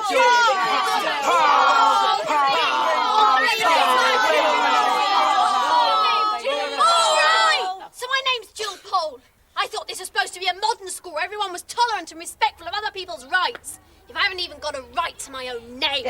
So my name's Jill Pole. I thought this was supposed to be a modern school where everyone was tolerant and respectful of other people's rights. If I haven't even got a right to my own name.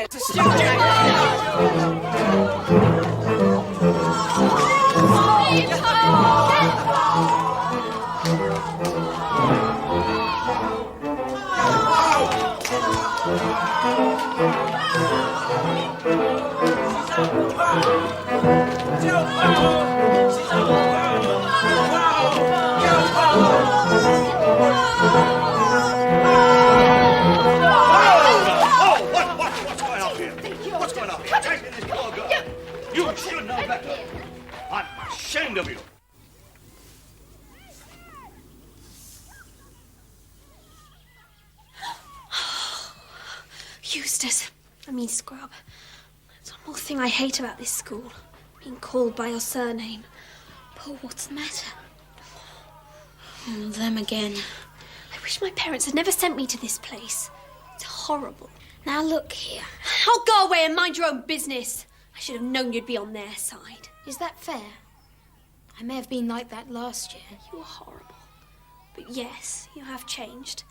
You should know better. I'm ashamed of you. Eustace, Scrubb. There's one more thing I hate about this school. Being called by your surname. Paul, what's the matter? Them again. I wish my parents had never sent me to this place. It's horrible. Now look here. Oh, go away and mind your own business. I should have known you'd be on their side. Is that fair? I may have been like that last year. You were horrible. But yes, you have changed.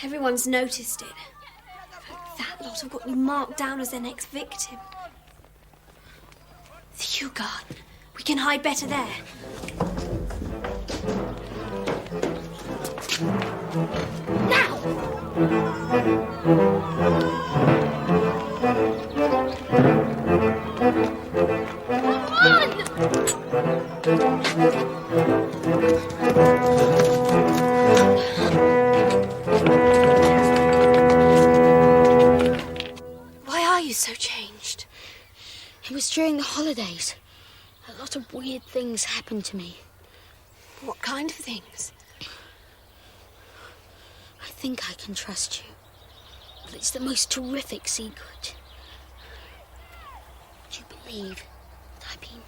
Everyone's noticed it. In fact, that lot have got you marked down as their next victim. The Yew Garden. We can hide better there. Now! Why are you so changed? It was during the holidays. A lot of weird things happened to me. What kind of things? I think I can trust you. But it's the most terrific secret. Would you believe that I've been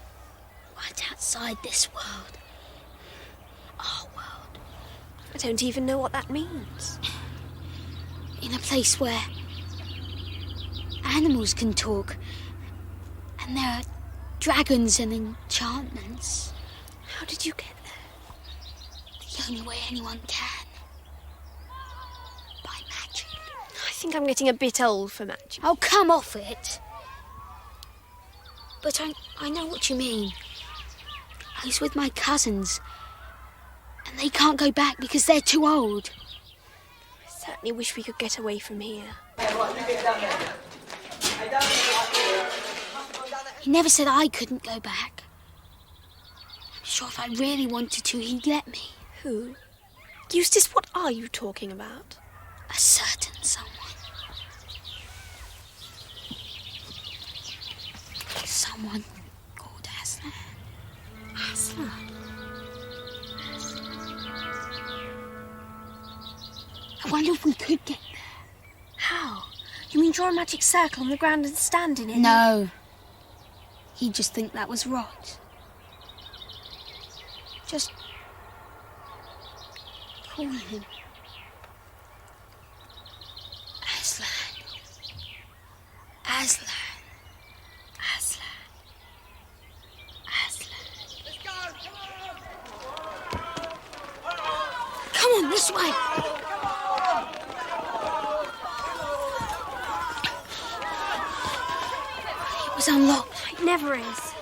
right outside this world? Our world. I don't even know what that means. In a place where animals can talk, and there are dragons and enchantments. How did you get there? The only way anyone can. By magic. I think I'm getting a bit old for magic. Oh, come off it. But I know what you mean. I was with my cousins, and they can't go back because they're too old. I certainly wish we could get away from here. He never said I couldn't go back. I'm sure if I really wanted to, he'd let me. Who? Eustace, what are you talking about? A certain someone. Someone called Aslan. Aslan? I wonder if we could get there. How? You mean draw a magic circle on the ground and stand in it? No. He'd just think that was right. Just call him. Aslan. Aslan. Aslan. Aslan. Let's go! Come on, this way. It was unlocked. It never is.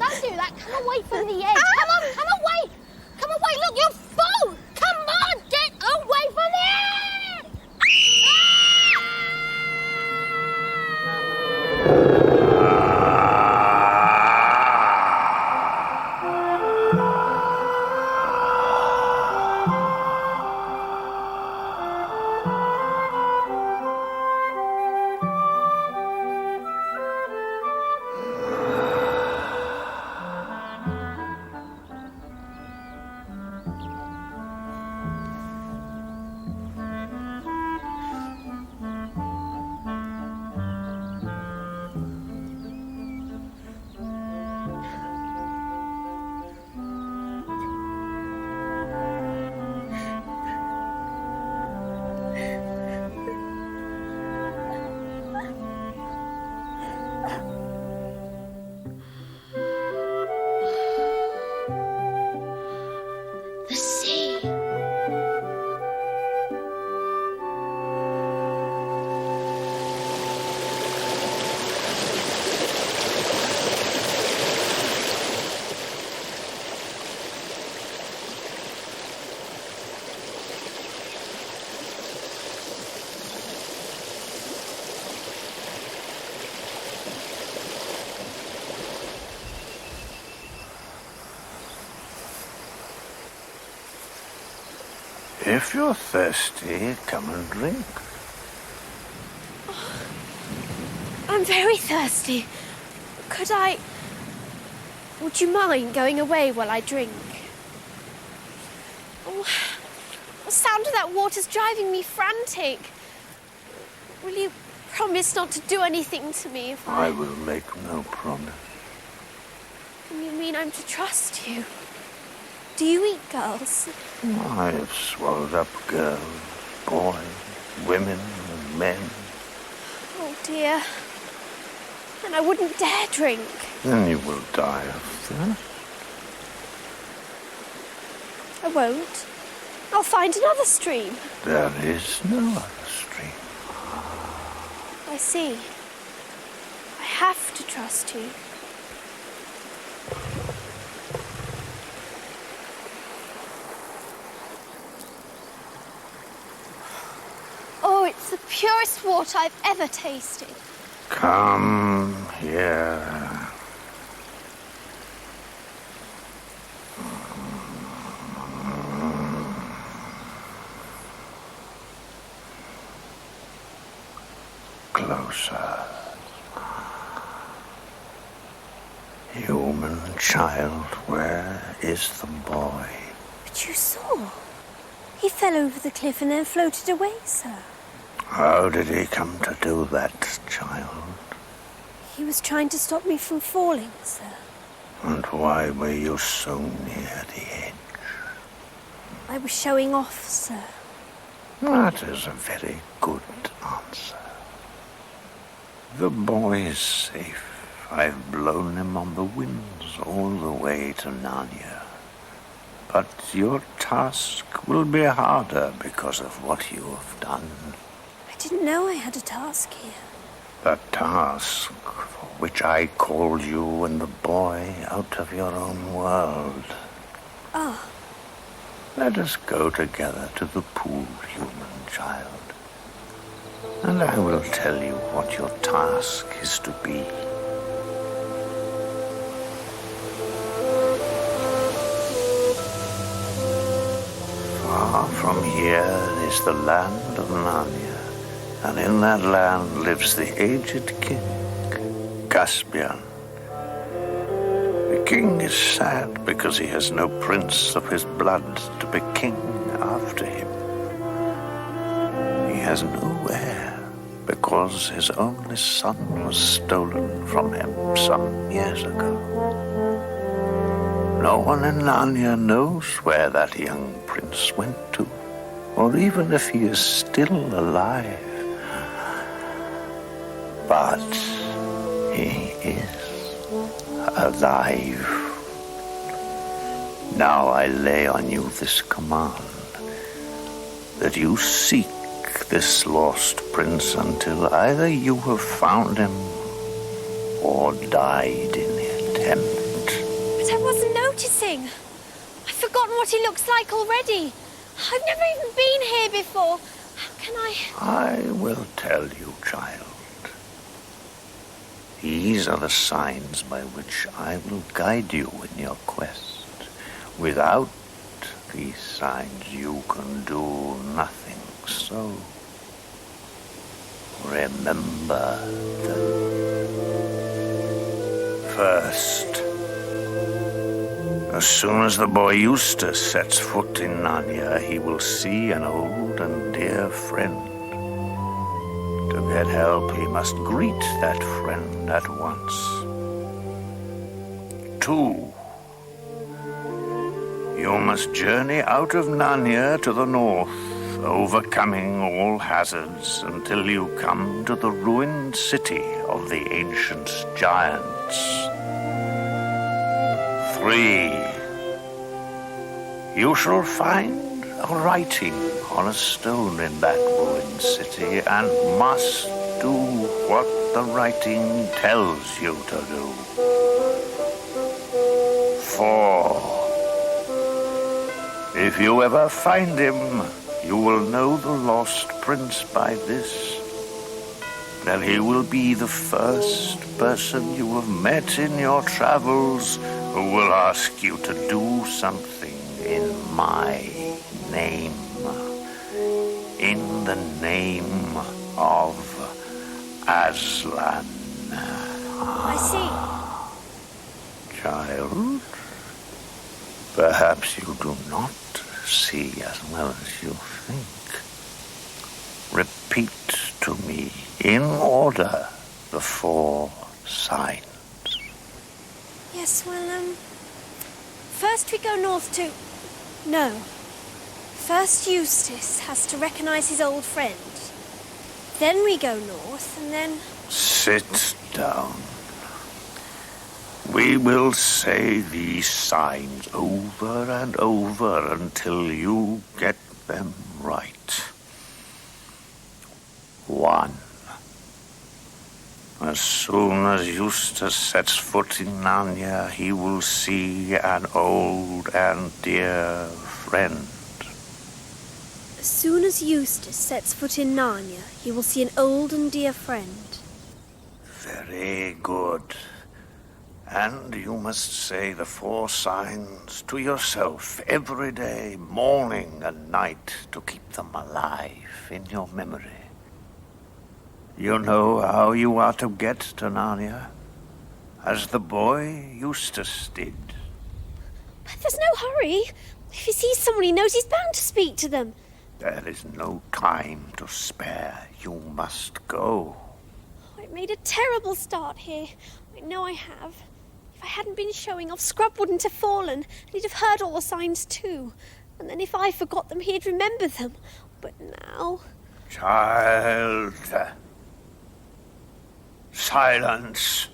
Don't do that. Come away from the edge. Come on, come away. Come away. Look, you're full. Come on, get away from the edge. If you're thirsty, come and drink. I'm very thirsty. Would you mind going away while I drink? Oh, the sound of that water's driving me frantic. Will you promise not to do anything to me if I will make no promise. You mean I'm to trust you? Do you eat girls? I have swallowed up girls, boys, women, and men. Oh, dear. Then I wouldn't dare drink. Then you will die of thirst. I won't. I'll find another stream. There is no other stream. I see. I have to trust you. Oh, it's the purest water I've ever tasted. Come here. Closer. Human child, where is the boy? But you saw. He fell over the cliff and then floated away, sir. How did he come to do that, child? He was trying to stop me from falling, sir. And why were you so near the edge? I was showing off, sir. That is a very good answer. The boy is safe. I've blown him on the winds all the way to Narnia. But your task will be harder because of what you have done. I didn't know I had a task here. The task for which I called you and the boy out of your own world. Ah. Let us go together to the pool, human child. And I will tell you what your task is to be. Far from here is the land of Narnia, and in that land lives the aged King Caspian. The king is sad because he has no prince of his blood to be king after him. He has no heir because his only son was stolen from him some years ago. No one in Narnia knows where that young prince went to, or even if he is still alive. But he is alive. Now I lay on you this command, that you seek this lost prince until either you have found him or died in the attempt. But I wasn't noticing. I've forgotten what he looks like already. I've never even been here before. How can I... I will tell you, child. These are the signs by which I will guide you in your quest. Without these signs, you can do nothing. So, remember them. First, as soon as the boy Eustace sets foot in Narnia, he will see an old and dear friend. To get help, he must greet that friend at once. 2, you must journey out of Narnia to the north, overcoming all hazards until you come to the ruined city of the ancient giants. 3, you shall find a writing on a stone in that ruined city and must do what the writing tells you to do. 4, if you ever find him, you will know the lost prince by this, that he will be the first person you have met in your travels who will ask you to do something in my name. in the name of Aslan. I see. Child, perhaps you do not see as well as you think. Repeat to me, in order, the 4 signs. Yes, well, first we go north to... No. First Eustace has to recognize his old friend. Then we go north, and then... Sit down. We will say these signs over and over until you get them right. 1. As soon as Eustace sets foot in Narnia, he will see an old and dear friend. As soon as Eustace sets foot in Narnia, he will see an old and dear friend. Very good. And you must say the 4 signs to yourself every day, morning and night, to keep them alive in your memory. You know how you are to get to Narnia, as the boy Eustace did. But there's no hurry. If he sees someone he knows, he's bound to speak to them. There is no time to spare. You must go. Oh, I've made a terrible start here. I know I have. If I hadn't been showing off, Scrubb wouldn't have fallen, and he'd have heard all the signs too. And then if I forgot them, he'd remember them. But now... Child... Silence.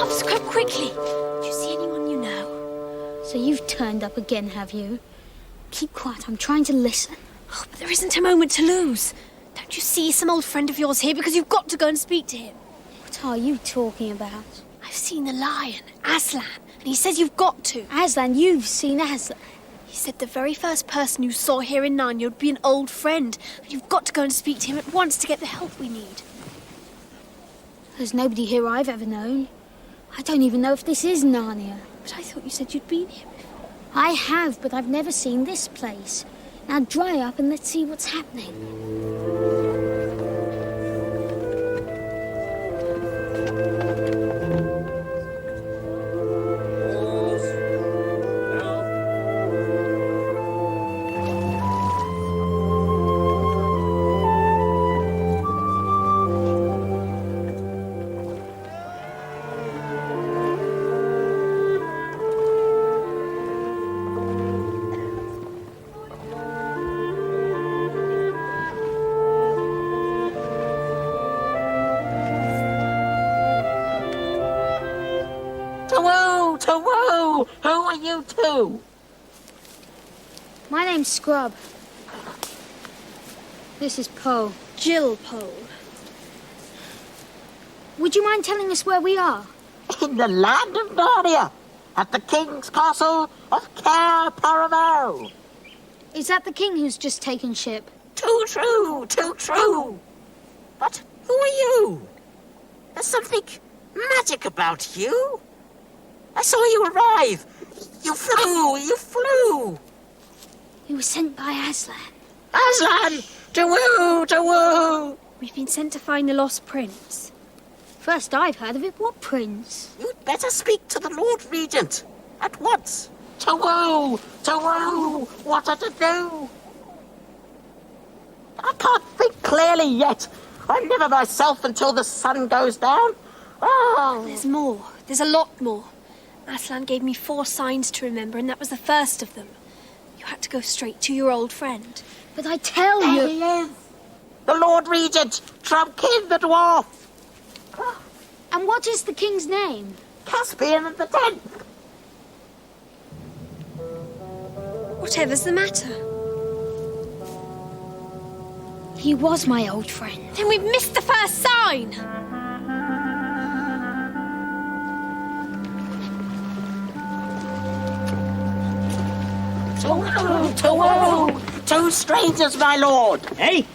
Scrubb, quickly! Do you see anyone you know? So you've turned up again, have you? Keep quiet, I'm trying to listen. Oh, but there isn't a moment to lose. Don't you see some old friend of yours here? Because you've got to go and speak to him. What are you talking about? I've seen the lion, Aslan, and he says you've got to. Aslan, you've seen Aslan. He said the very first person you saw here in Narnia would be an old friend. And you've got to go and speak to him at once to get the help we need. There's nobody here I've ever known. I don't even know if this is Narnia. But I thought you said you'd been here before. I have, but I've never seen this place. Now dry up and let's see what's happening. Who are you two? My name's Scrubb. This is Poe. Jill Pole. Would you mind telling us where we are? In the land of Narnia, at the King's Castle of Cair Paravel. Is that the king who's just taken ship? Too true, too true. But who are you? There's something magic about you. I saw you arrive. You flew. We were sent by Aslan. Aslan! To-woo! We've been sent to find the lost prince. First I've heard of it. What prince? You'd better speak to the Lord Regent at once. To-woo! What are to do? I can't think clearly yet. I'm never myself until the sun goes down. Oh. There's more. There's a lot more. Aslan gave me 4 signs to remember, and that was the first of them. You had to go straight to your old friend. But I tell There you... he is. The Lord Regent, Trumpkin the dwarf. And what is the king's name? Caspian the 10th. Whatever's the matter? He was my old friend. Then we've missed the first sign! To-woo! 2 strangers, my lord. Hey?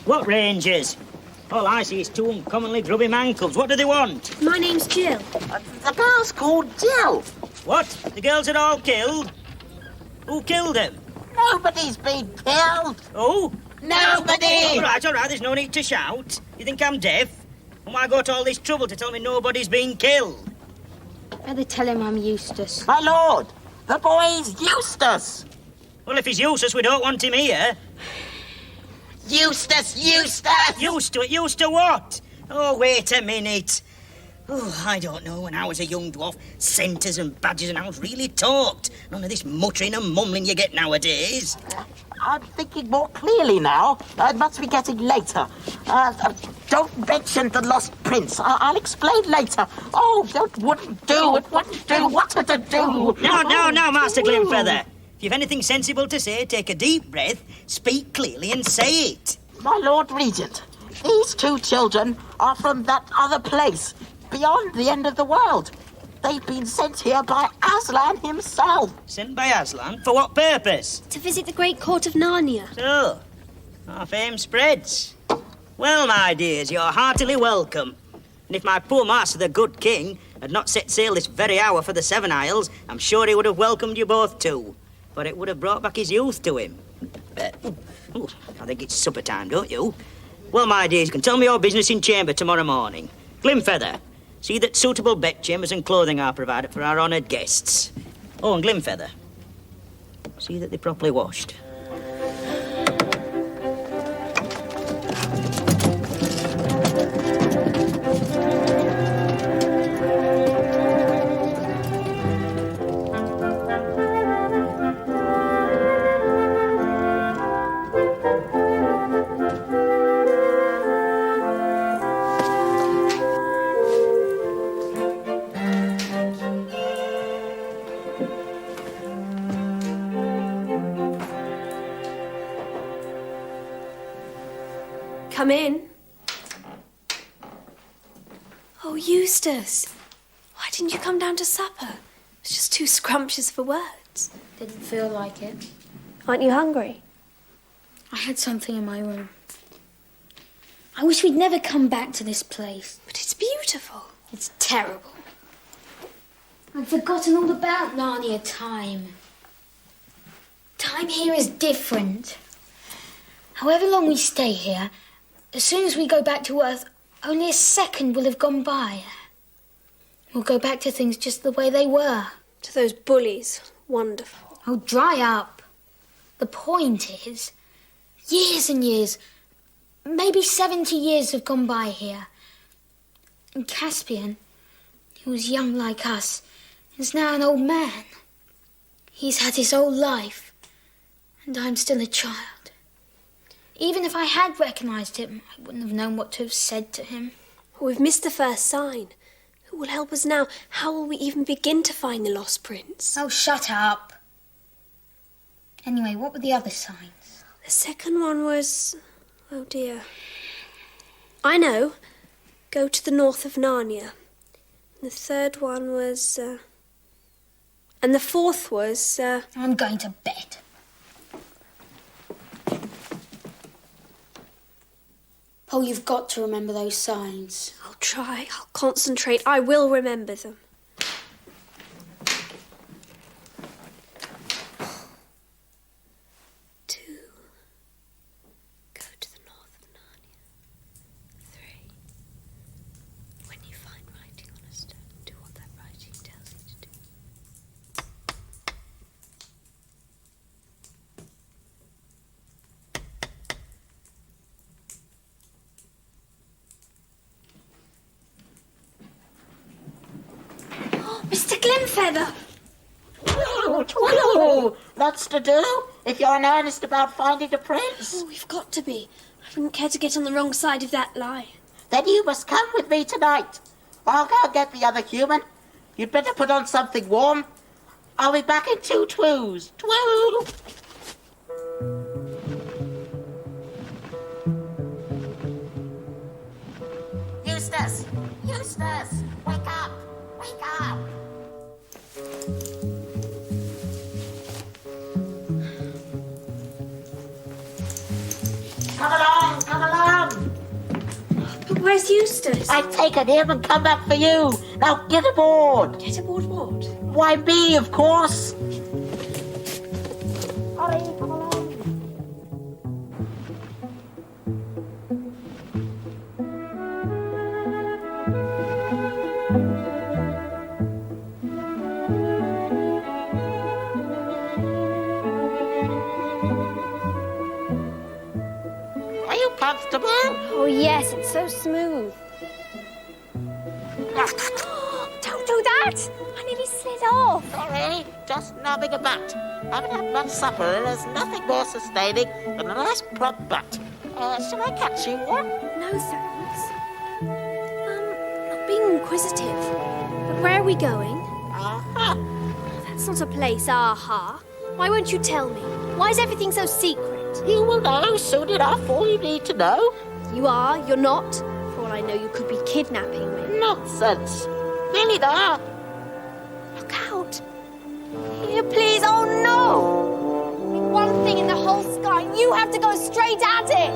What rangers? All I see is 2 uncommonly grubby mankles. What do they want? My name's Jill. The girl's called Jill. What? The girls are all killed? Who killed them? Nobody's been killed. Oh? Nobody! All right, there's no need to shout. You think I'm deaf? And why go to all this trouble to tell me nobody's been killed? Better tell him I'm Eustace. My lord, the boy's Eustace. Well, if he's Eustace, we don't want him here. Eustace! Used to what? Oh, wait a minute. Oh, I don't know. When I was a young dwarf, centres and badges and owls really talked. None of this muttering and mumbling you get nowadays. I'm thinking more clearly now. It must be getting later. Don't mention the lost prince. I'll explain later. Oh, it wouldn't do. What to do? No, Master Glimfeather. If you've anything sensible to say, take a deep breath, speak clearly and say it. My Lord Regent, these 2 children are from that other place, beyond the end of the world. They've been sent here by Aslan himself. Sent by Aslan? For what purpose? To visit the great court of Narnia. So, our fame spreads. Well, my dears, you're heartily welcome. And if my poor master, the good king, had not set sail this very hour for the 7 Isles, I'm sure he would have welcomed you both too. For it would have brought back his youth to him. I think it's supper time, don't you? Well, my dears, you can tell me your business in chamber tomorrow morning. Glimfeather, see that suitable bedchambers and clothing are provided for our honoured guests. Oh, and Glimfeather, see that they're properly washed. Come in. Oh, Eustace. Why didn't you come down to supper? It was just too scrumptious for words. Didn't feel like it. Aren't you hungry? I had something in my room. I wish we'd never come back to this place. But it's beautiful. It's terrible. I've forgotten all about Narnia time. Time here is different. However long we stay here, as soon as we go back to Earth, only a second will have gone by. We'll go back to things just the way they were. To those bullies. Wonderful. Oh, dry up. The point is, years and years, maybe 70 years have gone by here. And Caspian, who was young like us, is now an old man. He's had his whole life, and I'm still a child. Even if I had recognised him, I wouldn't have known what to have said to him. We've missed the first sign. Who will help us now? How will we even begin to find the lost prince? Oh, shut up. Anyway, what were the other signs? The second one was... oh dear. I know. Go to the north of Narnia. The third one was... and the fourth was... I'm going to bed. Paul, you've got to remember those signs. I'll try. I'll concentrate. I will remember them. Mr. Glimfeather! Twirl! Lots to do if you're in earnest about finding the prince. Oh, we've got to be. I wouldn't care to get on the wrong side of that lie. Then you must come with me tonight. I'll go and get the other human. You'd better put on something warm. I'll be back in 2 twoos. Twirl! Eustace! Eustace! Wake up! Wake up! Come along! Come along! But where's Eustace? I've taken him and come back for you. Now get aboard. Get aboard what? Why, me, of course. Hurry, come along. Are you comfortable? Oh, yes, it's so smooth. Don't do that! I nearly slid off. Sorry, just nubbing a butt. Haven't had much supper and there's nothing more sustaining than a nice plump butt. Shall I catch you one? No, thanks. Not being inquisitive. But where are we going? Aha! That's not a place, aha. Why won't you tell me? Why is everything so secret? You will know soon enough all you need to know. You are, you're not. For all I know, you could be kidnapping me. Nonsense. Really there. Look out. Here, please. Oh, no. One thing in the whole sky, and you have to go straight at it.